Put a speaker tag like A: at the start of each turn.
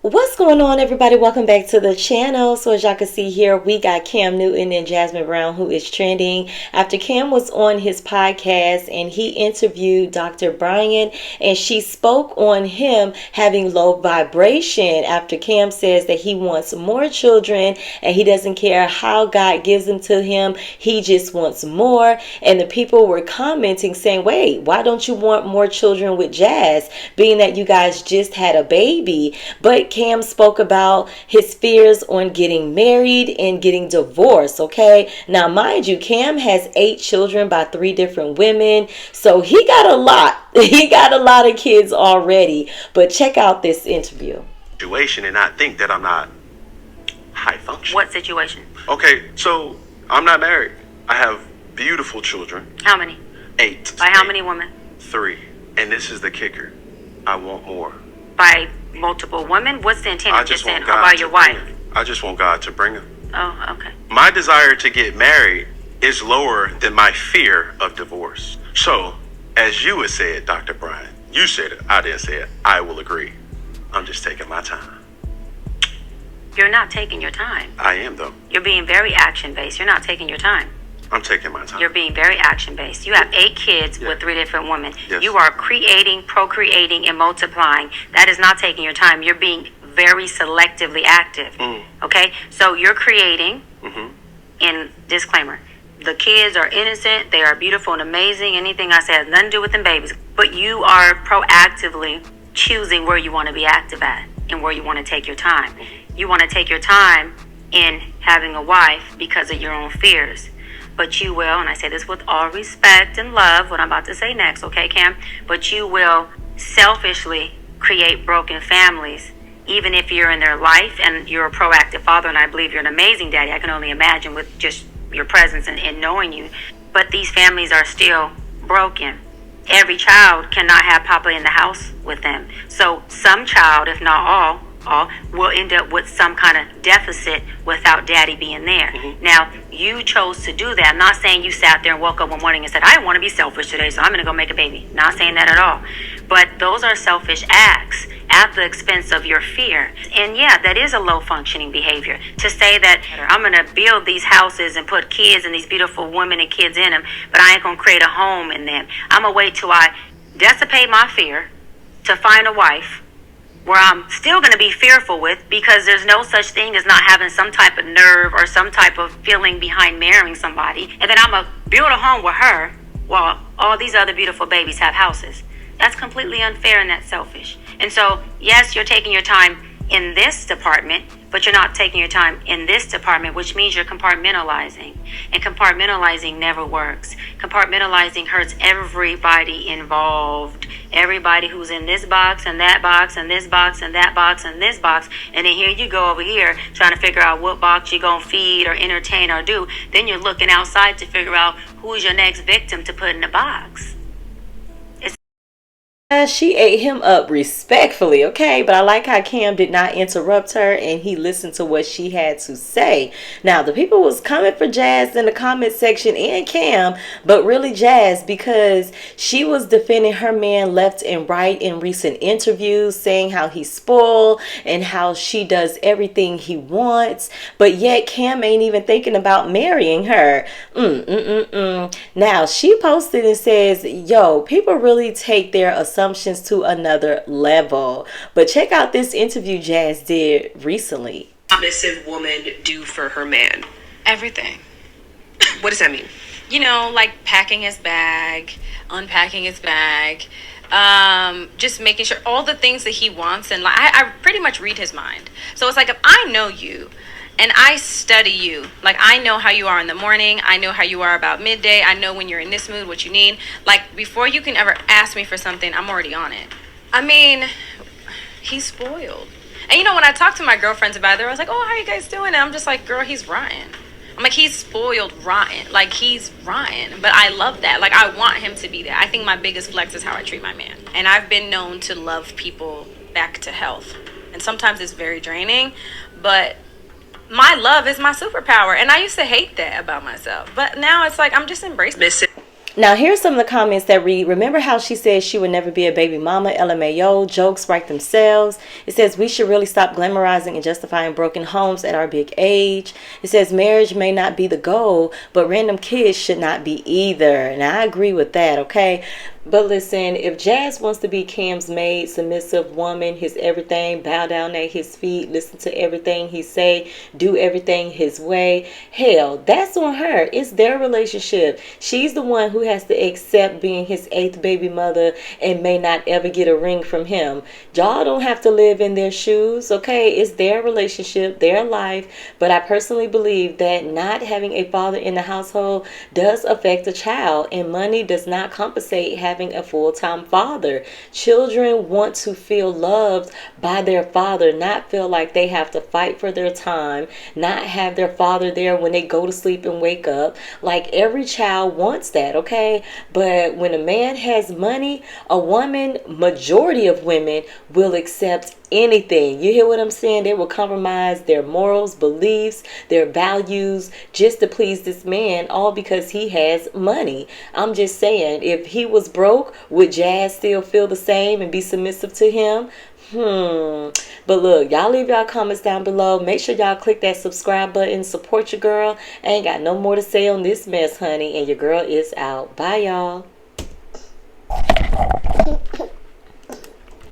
A: What's going on, everybody? Welcome back to the channel. So as y'all can see here, we got Cam Newton and Jazmine Brown, who is trending after Cam was on his podcast and he interviewed Dr. Bryant, and she spoke on him having low vibration after Cam says that he wants more children and he doesn't care how God gives them to him. He just wants more. And the people were commenting saying, wait, why don't you want more children with Jazz, being that you guys just had a baby? But Cam spoke about his fears on getting married and getting divorced, okay? Now, mind you, Cam has 8 children by 3 different women, so he got a lot. He got a lot of kids already. But check out this interview.
B: Situation and not think that I'm not high function.
C: What situation?
B: Okay, so I'm not married. I have beautiful children.
C: How many?
B: 8.
C: By how many women?
B: 3. And this is the kicker. I want more.
C: By multiple women? What's the intent
B: I
C: of
B: just
C: just saying,
B: want
C: how
B: God
C: about
B: to
C: your
B: bring
C: wife?
B: them. I just want God to bring them.
C: Oh, okay.
B: My desire to get married is lower than my fear of divorce. So, as you had said, Dr. Bryant, you said it, I didn't say it, I will agree. I'm just taking my time.
C: You're not taking your time.
B: I am, though.
C: You're being very action-based. You're not taking your time.
B: I'm taking my time.
C: You're being very action-based. You have 8 kids with 3 different women.
B: Yes.
C: You are creating, procreating, and multiplying. That is not taking your time. You're being very selectively active. Okay? So you're creating, and disclaimer, the kids are innocent, they are beautiful and amazing. Anything I say has nothing to do with them babies. But you are proactively choosing where you want to be active at and where you want to take your time. You want to take your time in having a wife because of your own fears. But you will, and I say this with all respect and love, what I'm about to say next, okay, Cam? But you will selfishly create broken families, even if you're in their life and you're a proactive father, and I believe you're an amazing daddy. I can only imagine with just your presence and knowing you. But these families are still broken. Every child cannot have Papa in the house with them. So some child, if not all, will end up with some kind of deficit without daddy being there. Now, you chose to do that. I'm not saying you sat there and woke up one morning and said, I want to be selfish today, so I'm going to go make a baby. Not saying that at all. But those are selfish acts at the expense of your fear. And yeah, that is a low functioning behavior. To say that I'm going to build these houses and put kids and these beautiful women and kids in them, but I ain't going to create a home in them. I'm going to wait till I dissipate my fear to find a wife where I'm still going to be fearful with, because there's no such thing as not having some type of nerve or some type of feeling behind marrying somebody. And then I'm going to build a home with her while all these other beautiful babies have houses. That's completely unfair and that's selfish. And so, yes, you're taking your time in this department, but you're not taking your time in this department, which means you're compartmentalizing. And compartmentalizing never works. Compartmentalizing hurts everybody involved. Everybody who's in this box and that box and this box and that box and this box. And then here you go over here trying to figure out what box you're going to feed or entertain or do. Then you're looking outside to figure out who's your next victim to put in the box.
A: She ate him up respectfully, okay? But I like how Cam did not interrupt her and he listened to what she had to say. Now, the people was coming for Jazz in the comment section and Cam, but really Jazz, because she was defending her man left and right in recent interviews, saying how he's spoiled and how she does everything he wants. But yet Cam ain't even thinking about marrying her. Now, she posted and says, yo, people really take their assumptions to another level. But check out this interview Jazz did recently.
D: Submissive woman do for her man?
E: Everything.
D: What does that mean?
E: You know, like packing his bag, unpacking his bag, just making sure all the things that he wants. And like, I pretty much read his mind. So it's like, if I know you and I study you, like I know how you are in the morning, I know how you are about midday, I know when you're in this mood, what you need. Like before you can ever ask me for something, I'm already on it. I mean, he's spoiled. And you know, when I talk to my girlfriends about it, I was like, oh, how you guys doing? And I'm just like, girl, he's rotten. I'm like, he's spoiled rotten. Like, he's rotten. But I love that. Like, I want him to be that. I think my biggest flex is how I treat my man. And I've been known to love people back to health. And sometimes it's very draining. But my love is my superpower. And I used to hate that about myself. But now it's like, I'm just embracing it.
A: Now, here's some of the comments that read, remember how she said she would never be a baby mama? LMAO, jokes write themselves. It says we should really stop glamorizing and justifying broken homes at our big age. It says marriage may not be the goal, but random kids should not be either. And I agree with that, okay? But listen, if Jazz wants to be Cam's maid, submissive woman, his everything, bow down at his feet, listen to everything he say, do everything his way, hell, that's on her. It's their relationship. She's the one who has to accept being his 8th baby mother and may not ever get a ring from him. Y'all don't have to live in their shoes, okay? It's their relationship, their life. But I personally believe that not having a father in the household does affect a child, and money does not compensate having a full-time father. Children want to feel loved by their father, not feel like they have to fight for their time, not have their father there when they go to sleep and wake up. Like, every child wants that, okay? But when a man has money, a woman, majority of women, will accept anything. You hear what I'm saying? They will compromise their morals, beliefs, their values just to please this man, all because he has money. I'm just saying, if he was broke, would Jazz still feel the same and be submissive to him? But look, y'all leave y'all comments down below. Make sure y'all click that subscribe button. Support your girl. I ain't got no more to say on this mess, honey. And your girl is out. Bye, y'all.